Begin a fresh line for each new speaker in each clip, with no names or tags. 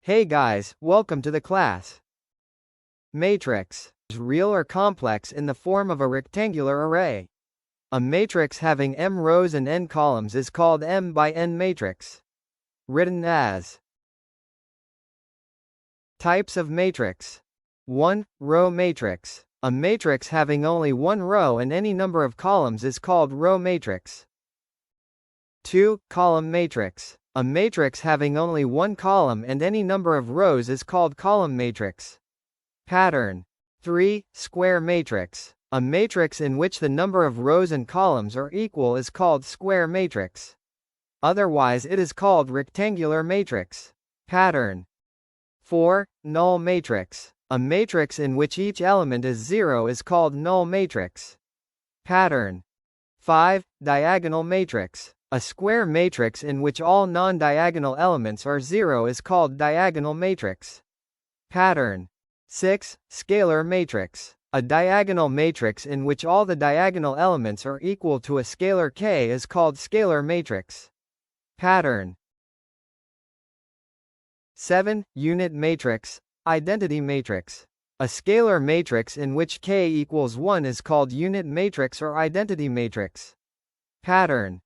Hey guys, welcome to the class. Matrix is real or complex in the form of a rectangular array. A matrix having m rows and n columns is called m by n matrix. Written as types of matrix. 1. Row matrix. A matrix having only one row and any number of columns is called row matrix. 2. Column matrix. A matrix having only one column and any number of rows is called column matrix. Pattern. 3. Square matrix. A matrix in which the number of rows and columns are equal is called square matrix. Otherwise it is called rectangular matrix. Pattern. 4. Null matrix. A matrix in which each element is 0 is called null matrix. Pattern. 5. Diagonal matrix. A square matrix in which all non-diagonal elements are 0 is called diagonal matrix. Pattern. 6. Scalar matrix. A diagonal matrix in which all the diagonal elements are equal to a scalar k is called scalar matrix. Pattern. 7. Unit matrix. Identity matrix. A scalar matrix in which k equals 1 is called unit matrix or identity matrix. Pattern.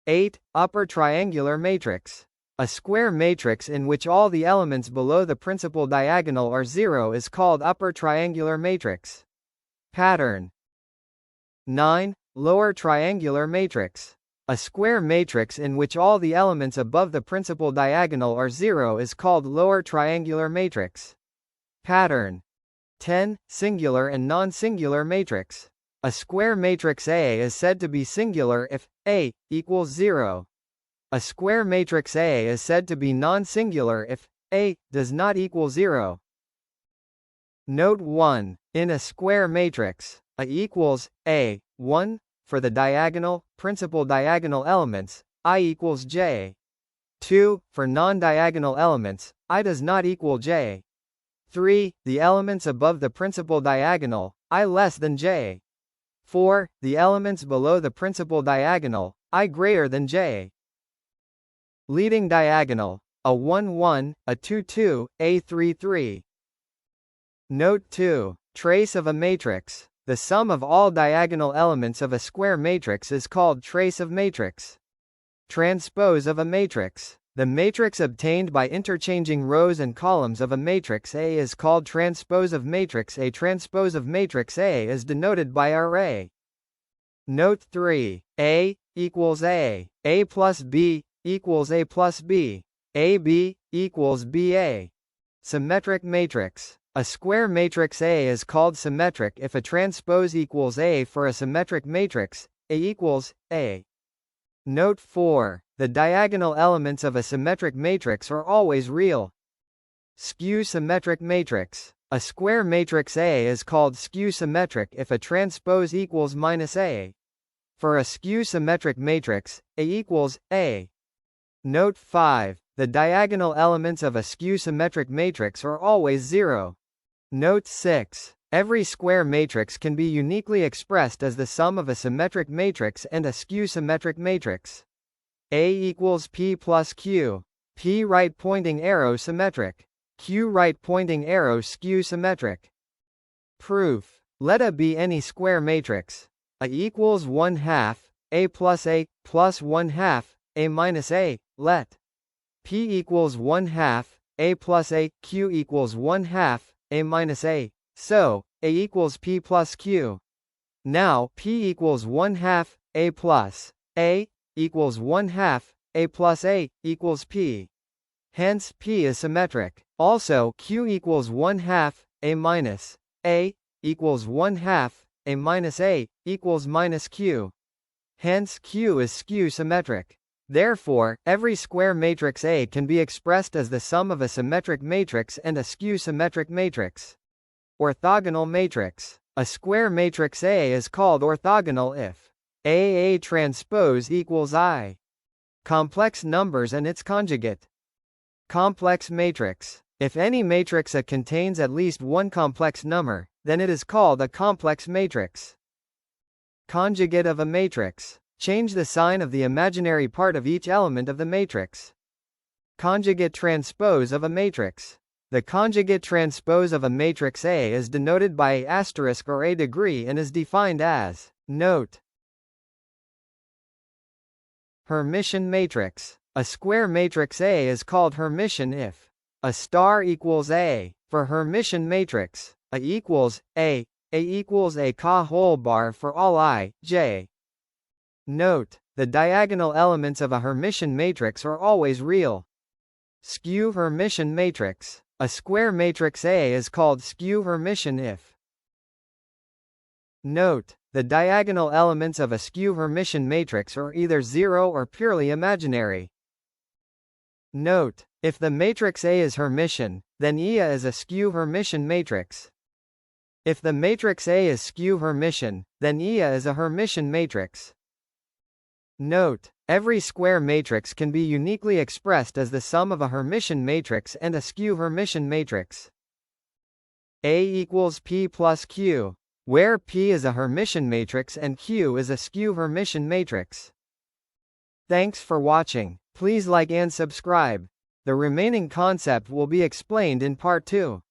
8. Upper triangular matrix. A square matrix in which all the elements below the principal diagonal are 0 is called upper triangular matrix. Pattern. 9. Lower triangular matrix. A square matrix in which all the elements above the principal diagonal are 0 is called lower triangular matrix. Pattern. 10. Singular and non-singular matrix. A square matrix A is said to be singular if A equals 0. A square matrix A is said to be non-singular if A does not equal 0. Note 1. In a square matrix, A equals A, 1, for the diagonal, principal diagonal elements, I equals J. 2, for non-diagonal elements, I does not equal J. 3, the elements above the principal diagonal, I less than J. 4, the elements below the principal diagonal, I greater than J. Leading diagonal, a 1 1, a 2 2, a 3 3. Note 2. Trace of a matrix. The sum of all diagonal elements of a square matrix is called trace of matrix. Transpose of a matrix. The matrix obtained by interchanging rows and columns of a matrix A is called transpose of matrix A. Transpose of matrix A is denoted by array. Note 3. A equals A plus B equals A plus B, AB equals BA. Symmetric matrix. A square matrix A is called symmetric if a transpose equals A for a symmetric matrix, A equals A. Note 4. The diagonal elements of a symmetric matrix are always real. Skew symmetric matrix. A square matrix A is called skew symmetric if a transpose equals -A. For a skew symmetric matrix, A equals A. Note 5. The diagonal elements of a skew symmetric matrix are always 0. Note 6. Every square matrix can be uniquely expressed as the sum of a symmetric matrix and a skew symmetric matrix. A equals P plus Q. P right pointing arrow symmetric. Q right pointing arrow skew symmetric. Proof. Let A be any square matrix. A equals 1/2, A plus 1/2, A minus A, let P equals 1/2, A plus A, Q equals 1/2, A minus A, so, A equals P plus Q. Now, P equals 1/2, A plus A, equals 1/2, A plus A, equals P. Hence, P is symmetric. Also, Q equals 1/2, A minus A, equals 1/2, A minus A, equals minus Q. Hence, Q is skew symmetric. Therefore, every square matrix A can be expressed as the sum of a symmetric matrix and a skew symmetric matrix. Orthogonal matrix. A square matrix A is called orthogonal if A transpose equals I. Complex numbers and its conjugate. Complex matrix. If any matrix A contains at least one complex number, then it is called a complex matrix. Conjugate of a matrix. Change the sign of the imaginary part of each element of the matrix. Conjugate transpose of a matrix. The conjugate transpose of a matrix A is denoted by a asterisk or a degree and is defined as, note, Hermitian matrix. A square matrix A is called Hermitian if A star equals A. For Hermitian matrix, A equals A equals A ka whole bar for all I, j. Note, the diagonal elements of a Hermitian matrix are always real. Skew Hermitian matrix. A square matrix A is called skew Hermitian if. Note, the diagonal elements of a skew Hermitian matrix are either zero or purely imaginary. Note, if the matrix A is Hermitian, then IA is a skew Hermitian matrix. If the matrix A is skew Hermitian, then IA is a Hermitian matrix. Note, every square matrix can be uniquely expressed as the sum of a Hermitian matrix and a skew Hermitian matrix. A equals P plus Q, where P is a Hermitian matrix and Q is a skew Hermitian matrix. Thanks for watching. Please like and subscribe. The remaining concept will be explained in part 2.